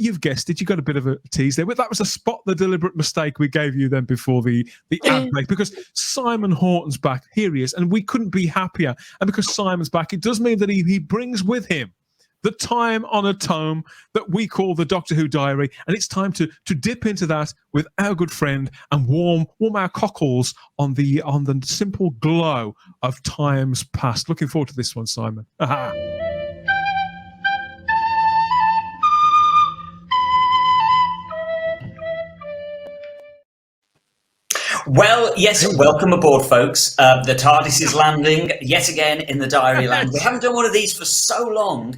you've guessed it. You got a bit of a tease there. But that was a spot the deliberate mistake we gave you then before the ad break, because Simon Horton's back. Here he is, and we couldn't be happier. And because Simon's back, it does mean that he brings with him the time-honoured tome that we call the Doctor Who Diary, and it's time to dip into that with our good friend and warm our cockles on the simple glow of times past. Looking forward to this one, Simon. Well, yes, welcome aboard, folks. The TARDIS is landing yet again in the Diary Land. We haven't done one of these for so long.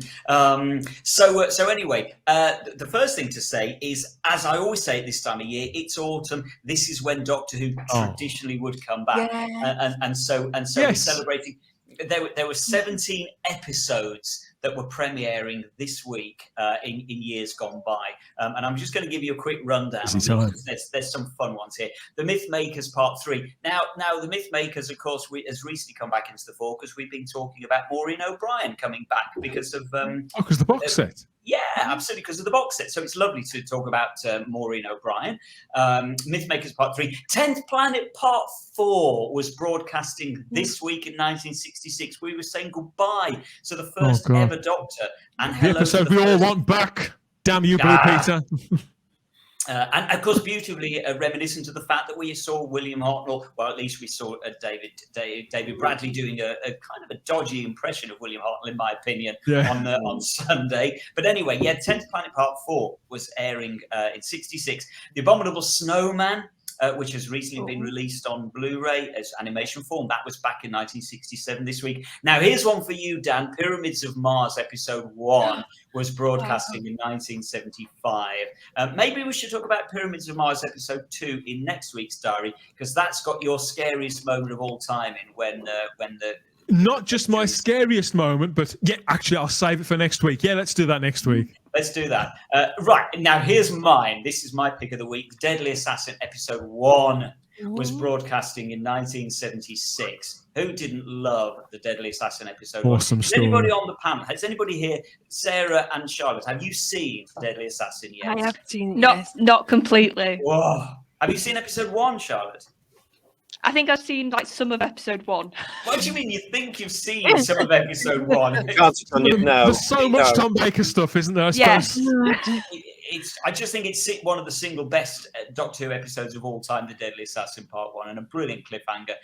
So anyway, the first thing to say is, as I always say at this time of year, it's autumn. This is when Doctor Who traditionally would come back. And so we're celebrating. There were 17 episodes that were premiering this week in years gone by. And I'm just going to give you a quick rundown. There's some fun ones here. The Myth Makers Part 3. Now the Myth Makers, of course, has recently come back into the fore because we've been talking about Maureen O'Brien coming back because of... because the box set. Yeah, absolutely, because of the box set. So it's lovely to talk about Maureen O'Brien. Mythmakers Part 3. 10th Planet Part 4 was broadcasting this week in 1966. We were saying goodbye to the first ever Doctor. And hello the episode we all want back. Damn you, Blue Peter. And of course, beautifully reminiscent of the fact that we saw William Hartnell, well, at least we saw David Bradley doing a kind of a dodgy impression of William Hartnell, in my opinion, on Sunday. But anyway, 10th Planet Part 4 was airing in 66. The Abominable Snowman, which has recently been released on Blu-ray as animation form. That was back in 1967 this week. Now, here's one for you, Dan. Pyramids of Mars, Episode 1, was broadcasting in 1975. Maybe we should talk about Pyramids of Mars, Episode 2 in next week's diary, because that's got your scariest moment of all time in when the... Not just my scariest moment, but actually, I'll save it for next week. Yeah, let's do that next week. Let's do that. Right, now here's mine. This is my pick of the week. Deadly Assassin Episode 1 was broadcasting in 1976. Who didn't love the Deadly Assassin Episode 1? Awesome story. Anybody on the panel? Has anybody here, Sarah and Charlotte, have you seen Deadly Assassin yet? I have seen it. Not completely. Whoa. Have you seen Episode 1, Charlotte? I think I've seen like some of Episode 1. What do you mean you think you've seen some of Episode 1? There's so much Tom Baker stuff, isn't there? Yes. I just think it's one of the single best Doctor Who episodes of all time, The Deadly Assassin Part 1, and a brilliant cliffhanger.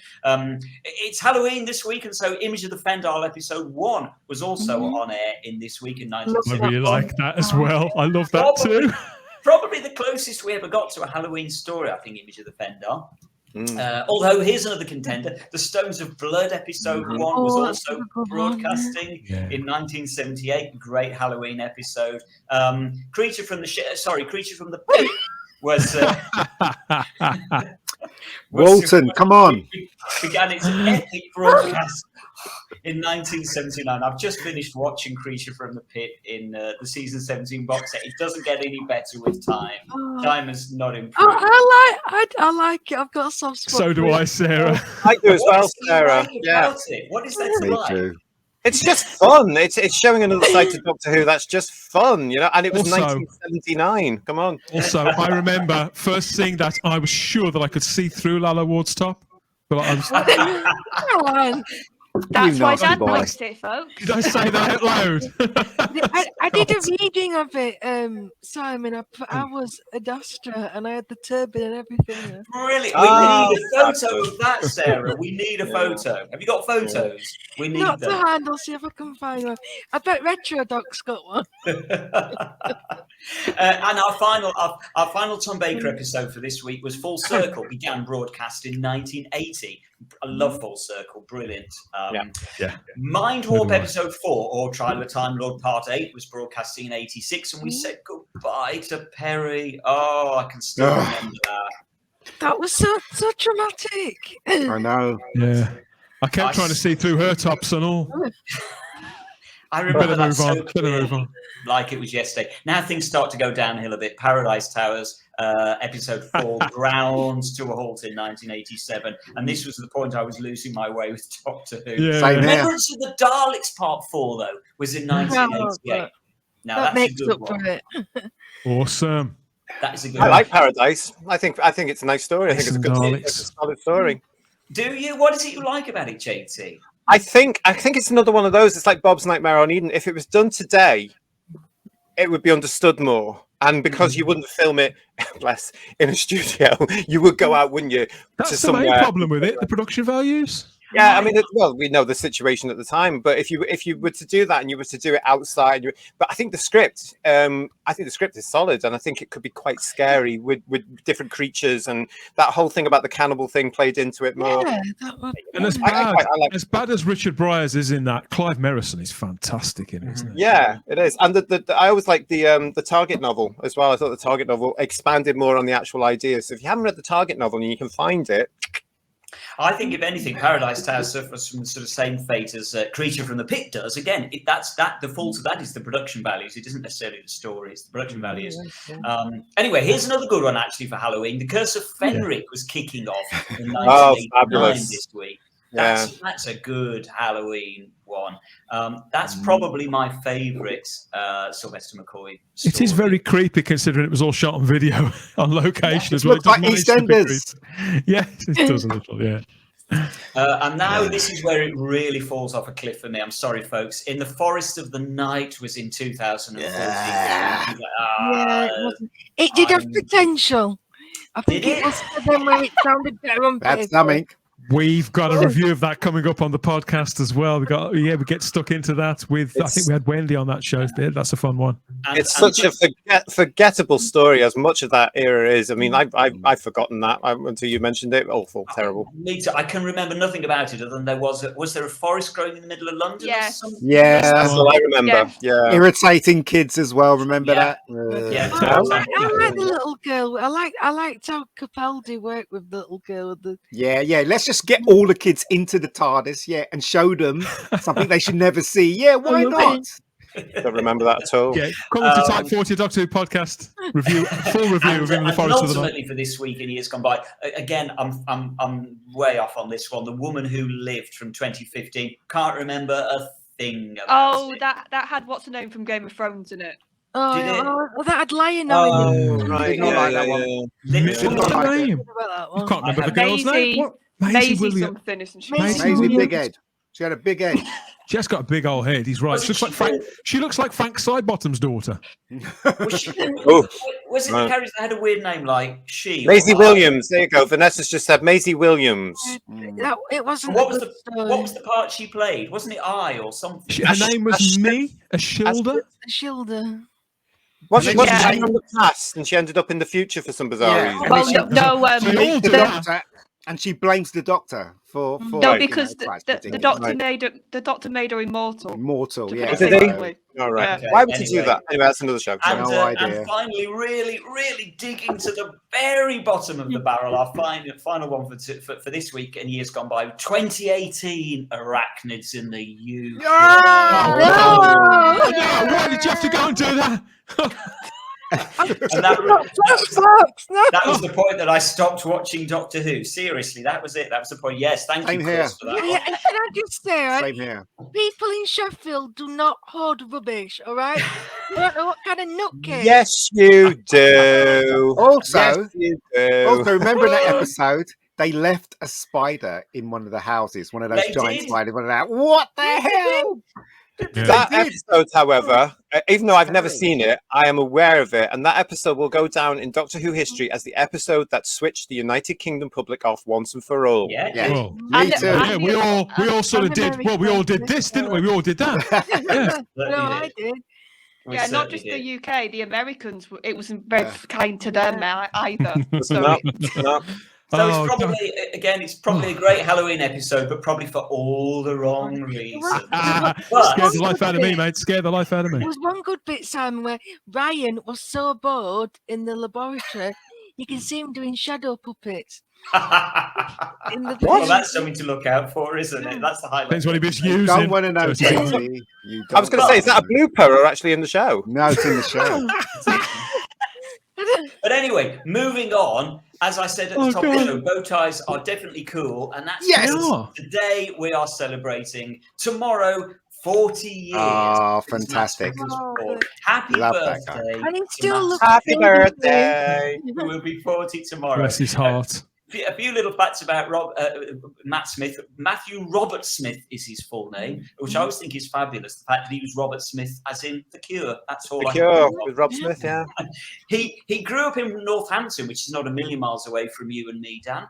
It's Halloween this week, and so Image of the Fendal Episode 1 was also on air in this week in 1971. I really like that as well. I love that too. Probably the closest we ever got to a Halloween story, I think, Image of the Fendal. Although here's another contender, The Stones of Blood Episode 1 was also broadcasting in 1978. Great Halloween episode. Creature from the Pit was Walton, come on. Began its epic broadcast in 1979. I've just finished watching Creature from the Pit in the season 17 box set. It doesn't get any better with time. Time has not improved. I like it. I've got some spot. So do I, Sarah. I do as well, Sarah. What is that to like? Too. It's just fun. It's showing another side to Doctor Who. That's just fun, you know. And it was 1979. Come on. Also, I remember first seeing that, I was sure that I could see through Lala Ward's top. But I was... That's why Dad likes it, folks. Did I say that out loud? I did a reading of it, Simon. I was a duster and I had the turban and everything. Really? We need a photo of that, Sarah. We need a photo. Have you got photos? We need Not them. to hand. I'll see if I can find one. I bet Retro Doc's got one. And our final Tom Baker episode for this week was Full Circle. Began broadcast in 1980. I love Full Circle, brilliant. Mind Warp Episode 4, or Trial of Time Lord Part 8, was broadcasting in 86, and we said goodbye to Perry. Oh, I can still remember that. That was so dramatic. I know. Yeah. I kept trying to see through her tops and all. I remember that so clearly, like it was yesterday. Now things start to go downhill a bit. Paradise Towers, Episode 4, grounds to a halt in 1987. And this was the point I was losing my way with Doctor Who. Yeah. Remembrance of the Daleks Part 4, though, was in 1988. Now That that's a makes good up one. for it. Awesome. That is a good I one. like Paradise. I think it's a nice story. I think it's a good, Listen, it's a solid story. Do you? What is it you like about it, JT? I think it's another one of those. It's like Bob's Nightmare on Eden. If it was done today, it would be understood more. And because you wouldn't film it, bless, in a studio, you would go out, wouldn't you? That's the main problem with it, the production values. Yeah, I mean, well, we know the situation at the time, but if you were to do that and you were to do it outside, but I think the script is solid, and I think it could be quite scary with different creatures, and that whole thing about the cannibal thing played into it more. Yeah, that would, And as bad as Richard Bryars is in that, Clive Merrison is fantastic in it, isn't it? Yeah, it is. And I always like the Target novel as well. I thought the Target novel expanded more on the actual ideas. So if you haven't read the Target novel and you can find it, I think, if anything, Paradise Tower suffers from the sort of same fate as Creature from the Pit does. Again, the fault of that is the production values. It isn't necessarily the story; it's the production values. Anyway, here's another good one actually for Halloween. The Curse of Fenric was kicking off in 1989 this week. That's a good Halloween one. That's probably my favourite Sylvester McCoy story. It is very creepy considering it was all shot on video on location as It well. looks like EastEnders. Yes, it does a little, yeah. And now this is where it really falls off a cliff for me. I'm sorry, folks. In the Forest of the Night was in 2014. it did have potential. I think it was for them where it sounded better on paper. That's something. We've got a review of that coming up on the podcast as well. We get stuck into that with. I think we had Wendy on that show. That's a fun one. It's such a forgettable story, as much of that era is. I mean, I've forgotten that until you mentioned it. Awful, terrible. Me too. I can remember nothing about it other than was there a forest growing in the middle of London? Yeah. Or something? Yeah. That's all I remember. Yeah. Irritating kids as well. Remember that? Yeah. I like the little girl. I liked how Capaldi worked with the little girl. Yeah. Let's just get all the kids into the TARDIS, and show them something they should never see. Yeah, why not? Don't remember that at all. Yeah, come to Type 40 Doctor Who podcast full review of In the Forest of the Night. Ultimately, for this week in years gone by, again, I'm way off on this one. The Woman Who Lived from 2015. Can't remember a thing about it. that had what's her name from Game of Thrones in it. That had Lion Oh, in it. right. Not like that Yeah. one. What's the name? About that I one. can't remember the girl's name. What? Maisie Williams. something, isn't she? Maisie Maisie Williams. big head. She had a big head. She has got a big old head. He's right. She looks like Frank Sidebottom's daughter. Was it the character that had a weird name like she? Maisie Williams. There you go. Vanessa's just said Maisie Williams. It wasn't. What was the part she played? Wasn't it I or something? Her name was Me, a Shilda. Shilda. Wasn't she from the past and she ended up in the future for some bizarre reason? Well, They all do the that. doctor, and she blames the doctor for because the doctor made her immortal. Immortal, yeah. Did he? Basically. All right. Yeah. Why would you Anyway. do that? Anyway, that's another show. And, No idea. and finally, really, really digging to the very bottom of the barrel, our final one for this week and years gone by, 2018 Arachnids in the UK. Why did you have to go and do that? And that was the point that I stopped watching Doctor Who. Seriously, that was it. That was the point. Yes, thank you, Chris, for that one. And can I just say, right? Same here. People in Sheffield do not hoard rubbish, all right? You don't know what kind of nutcase. Yes, you do. Also, Yes, you do. remember in that episode, they left a spider in one of the houses, one of those They giant did. spiders. What the hell? That episode, however, even though I've never seen it, I am aware of it, and that episode will go down in Doctor Who history as the episode that switched the United Kingdom public off once and for all. Yeah. Well, Me too. yeah, we all sort of did. Well, we all did this, didn't we? We all did that. Yeah. No, I did. We Yeah, not certainly just did. the UK, the Americans. It wasn't very kind to them either. No, no. So Oh, it's probably, again, it's probably a great Halloween episode, but probably for all the wrong reasons. Scared the life out of me, mate. Scared the life out of me. There was one good bit, Simon, where Ryan was so bored in the laboratory, you can see him doing shadow puppets. In the Well, that's something to look out for, isn't it? That's the highlight. Depends what he was You using. don't want to know, So it's- JT. You I was going to say, is that a blooper or actually in the show? No, it's in the show. But anyway, moving on. As I said at the top of the God. show, bow ties are definitely cool, and that's Yes. because today we are celebrating. Tomorrow, 40 years. Oh, since fantastic. Matt Smith was Oh, born. but- Happy Love that guy. birthday. And he to still Matt looks Happy so birthday. Smith, who will be 40 tomorrow. Bless his heart. A few little facts about Matt Smith. Matthew Robert Smith is his full name, which I always think is fabulous. The fact that he was Robert Smith, as in The Cure. That's all. The I Cure know. with Rob Smith, yeah. He grew up in Northampton, which is not a million miles away from you and me, Dan.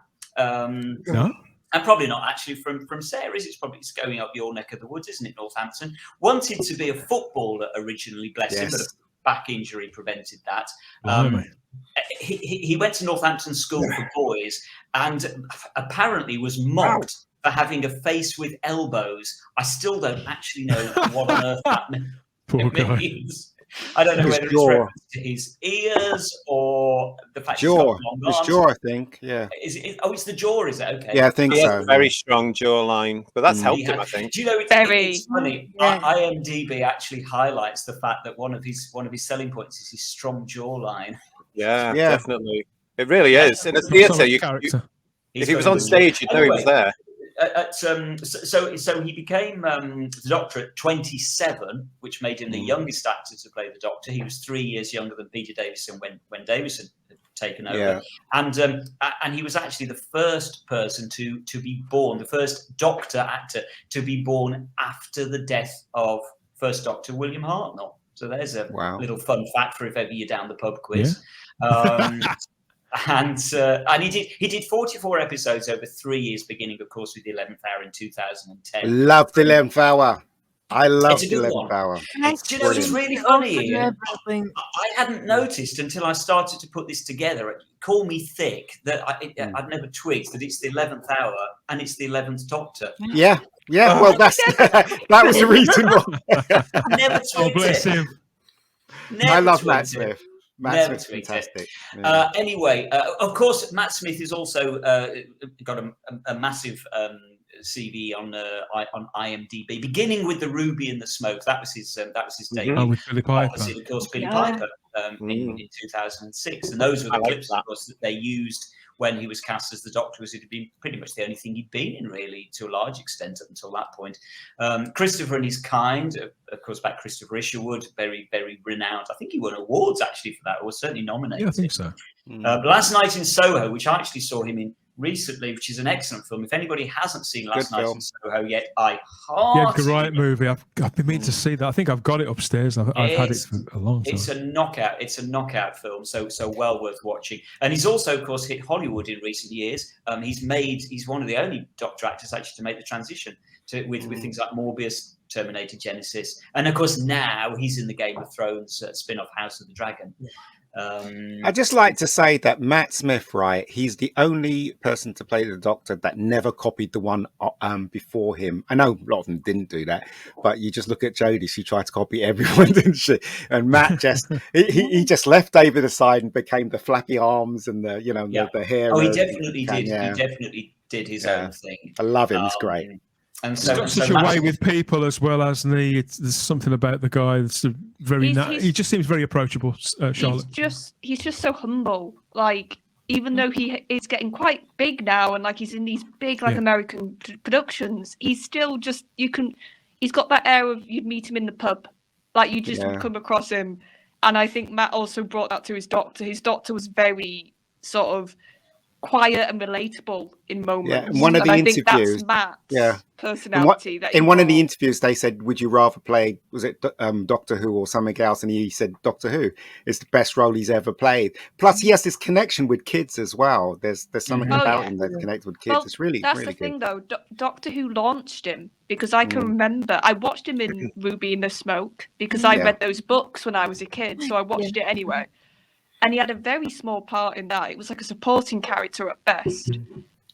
No? And probably not actually from Sarah's. It's going up your neck of the woods, isn't it, Northampton? Wanted to be a footballer originally, bless him, but a back injury prevented that. He went to Northampton School for Boys and apparently was mocked for having a face with elbows. I still don't actually know what on earth that Poor guy. means. I don't know His whether it's jaw. reference to his ears or the fact he's Jaw. got long His arms. jaw, I think. Yeah. Is it, it's the jaw, is it? Okay. Yeah, I think He has so. a very strong jawline, but that's Mm. helped He him, had- I think. Do you know, it's funny. Yeah. IMDb actually highlights the fact that one of his selling points is his strong jawline. Yeah, Yeah. definitely. It really Yeah. is. In a theatre, Solid if character. he was on stage, you'd know he was there. So he became the Doctor at 27, which made him the youngest actor to play the Doctor. He was 3 years younger than Peter Davison when Davison had taken over, Yeah. and he was actually the first person to be born, the first Doctor actor to be born after the death of first Doctor William Hartnell. So there's a Wow. little fun fact for if ever you're down the pub quiz. And he did 44 episodes over 3 years, beginning, of course, with the 11th Hour in 2010. Love the 11th hour. I love It's a the good 11th one. hour. Do you know what's Brilliant. really funny? Ian? I I hadn't noticed until I started to put this together. Call me thick that I'd never twigged that it's the 11th hour and it's the 11th Doctor. Yeah. Yeah. Well, that's that was the reason why. I never Oh, twigged bless it. him. Never I love twigged Matt it. Smith. Matt Never Smith's tweaked it. fantastic. Yeah. Anyway, of course, Matt Smith has also got a massive CV on IMDb, beginning with the Ruby and the Smoke. That was his debut. Oh, with Billy Piper. Opposite, of course, Billy Yeah. Piper in 2006, and those were the I like clips, that. of course, that they used when he was cast as the Doctor, was it had been pretty much the only thing he'd been in, really, to a large extent up until that point. Christopher and His Kind, of course, back Christopher Isherwood, very, very renowned. I think he won awards, actually, for that, or was certainly nominated. Yeah, I think so. Last Night in Soho, which I actually saw him in recently, which is an excellent film. If anybody hasn't seen Last Good Night film. in Soho yet, I Yeah, heartily great movie. I've been meaning to see that. I think I've got it upstairs. I've had it for a long time. It's a knockout. It's a knockout film, so well worth watching. And he's also, of course, hit Hollywood in recent years. He's one of the only Doctor actors actually to make the transition with things like Morbius, Terminator Genesis, and of course now he's in the Game of Thrones spin-off House of the Dragon. I'd just like to say that Matt Smith, right? He's the only person to play the Doctor that never copied the one before him. I know a lot of them didn't do that, but you just look at Jodie; she tried to copy everyone, didn't she? And Matt just he just left David aside and became the flappy arms and the hair. Oh, he definitely did. Yeah. He definitely did his own thing. I love him; he's great. And He's so, got so such a Matt- way with people as well, hasn't he? There's something about the guy that's very. He just seems very approachable, Charlotte. He's just so humble. Like, even though he is getting quite big now, and like he's in these big American productions, he's still just he's got that air of you'd meet him in the pub, like you just would come across him. And I think Matt also brought that to his Doctor. His Doctor was very sort of quiet and relatable in moments. Yeah, in one of the I think interviews, that's Matt's personality. In one of the interviews, they said, "Would you rather play? Was it Doctor Who or something else?" And he said, "Doctor Who is the best role he's ever played." Plus, he has this connection with kids as well. There's something about him that connects with kids. Well, it's really that's really the thing, good. though. Doctor Who launched him because I can remember I watched him in Ruby and the Smoke because I read those books when I was a kid, so I watched it anyway. And he had a very small part in that. It was like a supporting character at best.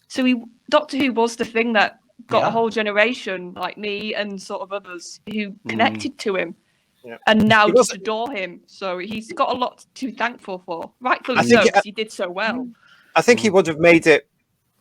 So Doctor Who was the thing that got a whole generation like me and sort of others who connected to him. Yeah. And now just adore him. So he's got a lot to be thankful for. Rightfully so, because he did so well. I think he would have made it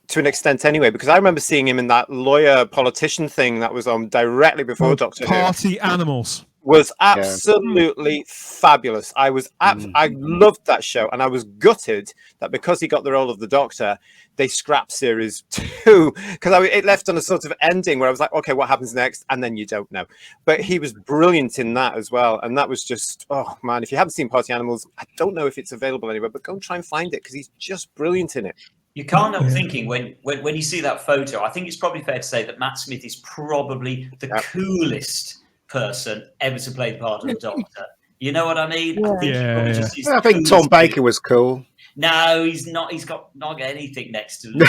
to an extent anyway, because I remember seeing him in that lawyer politician thing that was on directly before Doctor Who. Party Animals. was absolutely fabulous. I loved that show, and I was gutted that because he got the role of the Doctor, they scrapped series 2, because it left on a sort of ending where I was like, okay, what happens next? And then you don't know. But he was brilliant in that as well, and that was just, oh man, if you haven't seen Party Animals, I don't know if it's available anywhere, but go and try and find it, because he's just brilliant in it. You can't help thinking when you see that photo, I think it's probably fair to say that Matt Smith is probably the coolest person ever to play the part of the Doctor. You know what I mean? I think Tom Baker was cool. No, he's not. He's not got anything next to him.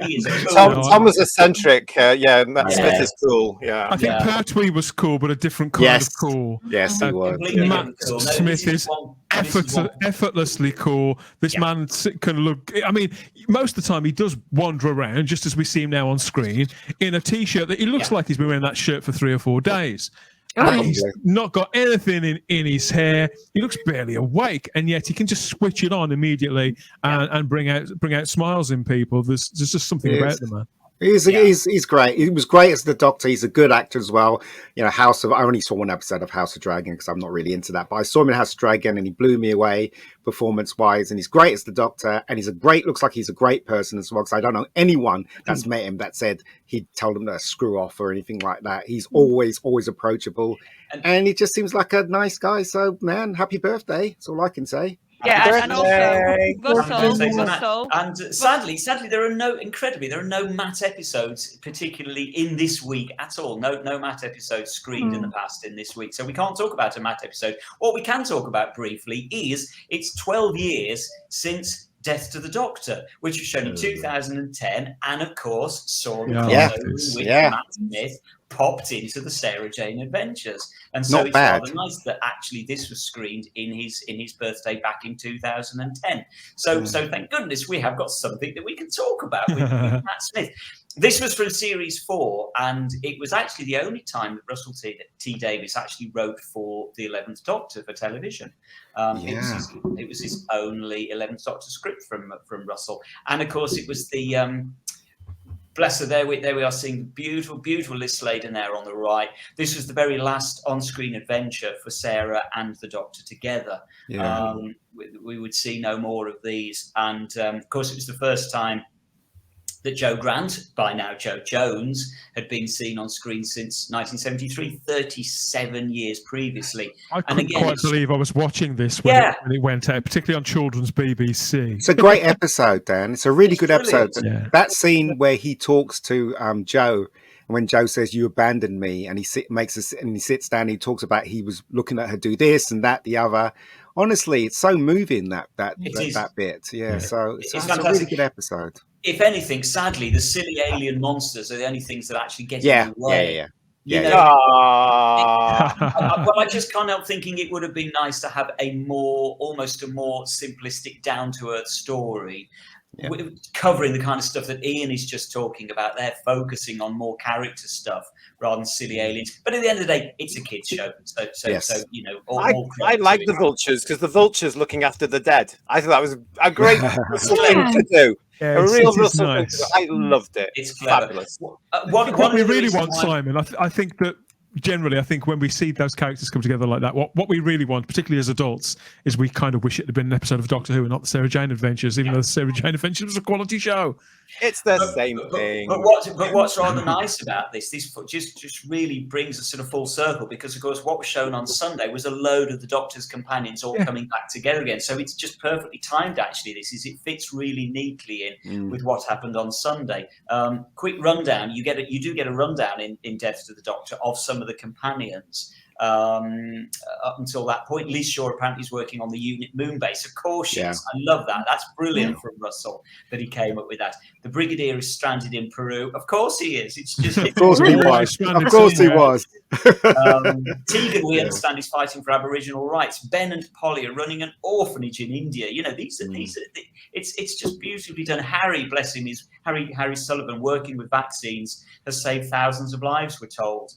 He is a cool Tom was eccentric. Matt Smith is cool. Yeah, I think Pertwee was cool, but a different kind of cool. Yes, he was. Matt Smith is effortlessly cool. This man can look. I mean, most of the time he does wander around, just as we see him now on screen, in a t-shirt that he looks like he's been wearing that shirt for 3 or 4 days. He's not got anything in his hair. He looks barely awake, and yet he can just switch it on immediately and bring out smiles in people. There's just something about the man. He's great. He was great as the Doctor. He's a good actor as well. You know, I only saw one episode of House of Dragon because I'm not really into that, but I saw him in House of Dragon and he blew me away performance-wise, and he's great as the Doctor, and looks like he's a great person as well, because I don't know anyone that's met him that said he told him to screw off or anything like that. He's always approachable, and he just seems like a nice guy. So, man, happy birthday. That's all I can say. Yeah, and also Russell. And sadly, there are no Matt episodes, particularly in this week at all. No Matt episodes screened in the past in this week, so we can't talk about a Matt episode. What we can talk about briefly is it's 12 years since Death to the Doctor, which was shown in 2010, and of course saw Matt Smith popped into the Sarah Jane Adventures, and so it's rather nice that actually this was screened in his birthday back in 2010. So thank goodness we have got something that we can talk about with Matt Smith. This was from series 4, and it was actually the only time that Russell T Davies actually wrote for the 11th Doctor for television. It was his only 11th Doctor script from Russell, and of course it was the bless her, there we are seeing beautiful Liz Sladen there on the right. This was the very last on-screen adventure for Sarah and the Doctor together. We would see no more of these, and of course it was the first time that Joe Grant, by now Joe Jones, had been seen on screen since 1973, 37 years previously. I couldn't quite believe I was watching this when it went out, particularly on children's BBC. It's a great episode, Dan. It's a really good episode. Yeah. That scene where he talks to Joe, when Joe says, "You abandoned me," and he sits down, he talks about he was looking at her do this and that, the other. Honestly, it's so moving, that bit. Yeah, so it's a really good episode. If anything, sadly, the silly alien monsters are the only things that actually get in the way. But I just can't help thinking it would have been nice to have almost a more simplistic, down-to-earth story, covering the kind of stuff that Ian is just talking about. They're focusing on more character stuff rather than silly aliens. But at the end of the day, it's a kids' show, so you know. I like the vultures, because the vultures looking after the dead. I thought that was a great thing to do. Yeah, a real Russell nice. I loved it. It's fabulous. What we really want, Simon, I think that generally, I think when we see those characters come together like that, what we really want, particularly as adults, is we kind of wish it had been an episode of Doctor Who and not the Sarah Jane Adventures, even though the Sarah Jane Adventures was a quality show. It's the same thing. But what's rather nice about this just really brings us sort of full circle, because of course what was shown on Sunday was a load of the Doctor's companions all coming back together again. So it's just perfectly timed. Actually, it fits really neatly in with what happened on Sunday. Quick rundown: you do get a rundown in Death to the Doctor of some of the companions. Up until that point, Liz Shaw apparently is working on the unit Moonbase. Of course she is. I love that. That's brilliant from Russell that he came up with that. The Brigadier is stranded in Peru. Of course he is. It's just of course he was. Of course he was. Tegan, we understand, is fighting for Aboriginal rights. Ben and Polly are running an orphanage in India. You know, these are it's just beautifully done. Harry, bless him, Harry Sullivan, working with vaccines, has saved thousands of lives, we're told.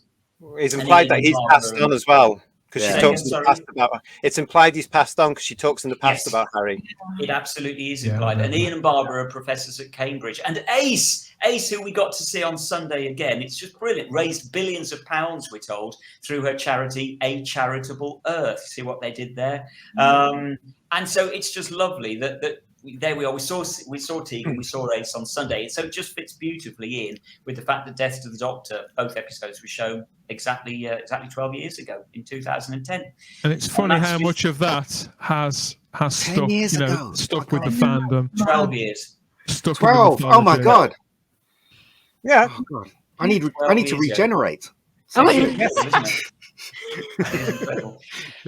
It's implied that he's passed on as well, because she talks in the past about. It's implied he's passed on because she talks in the past about Harry. It absolutely is implied. And Ian and Barbara are professors at Cambridge, and Ace Ace, who we got to see on Sunday again, it's just brilliant. Raised billions of pounds, we're told, through her charity, A Charitable Earth. See what they did there? And so it's just lovely that there we are. We saw Tegan, we saw Ace on Sunday, and so it just fits beautifully in with the fact that Death to the Doctor, both episodes were shown exactly 12 years ago in 2010. And it's funny how much of that has stuck, years you know, ago. stuck with the fandom. 12 years. Stuck 12. With the Oh my mythology. god. Yeah. Oh god. I need to regenerate. Incredible.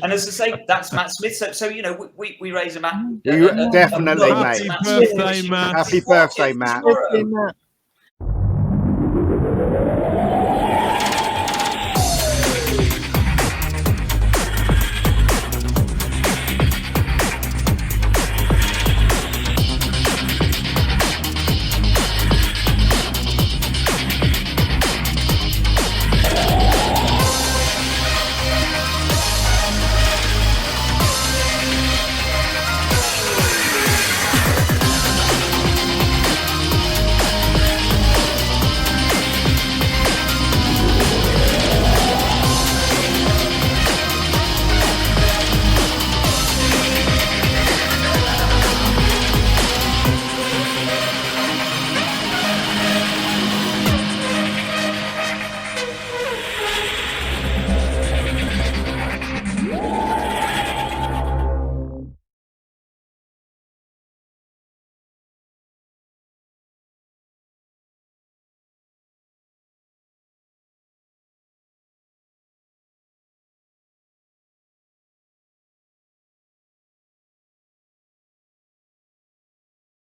And as I say, that's Matt Smith. So you know, we raise a Matt. You definitely, Matt mate. Happy birthday, Matt. Happy birthday, Matt.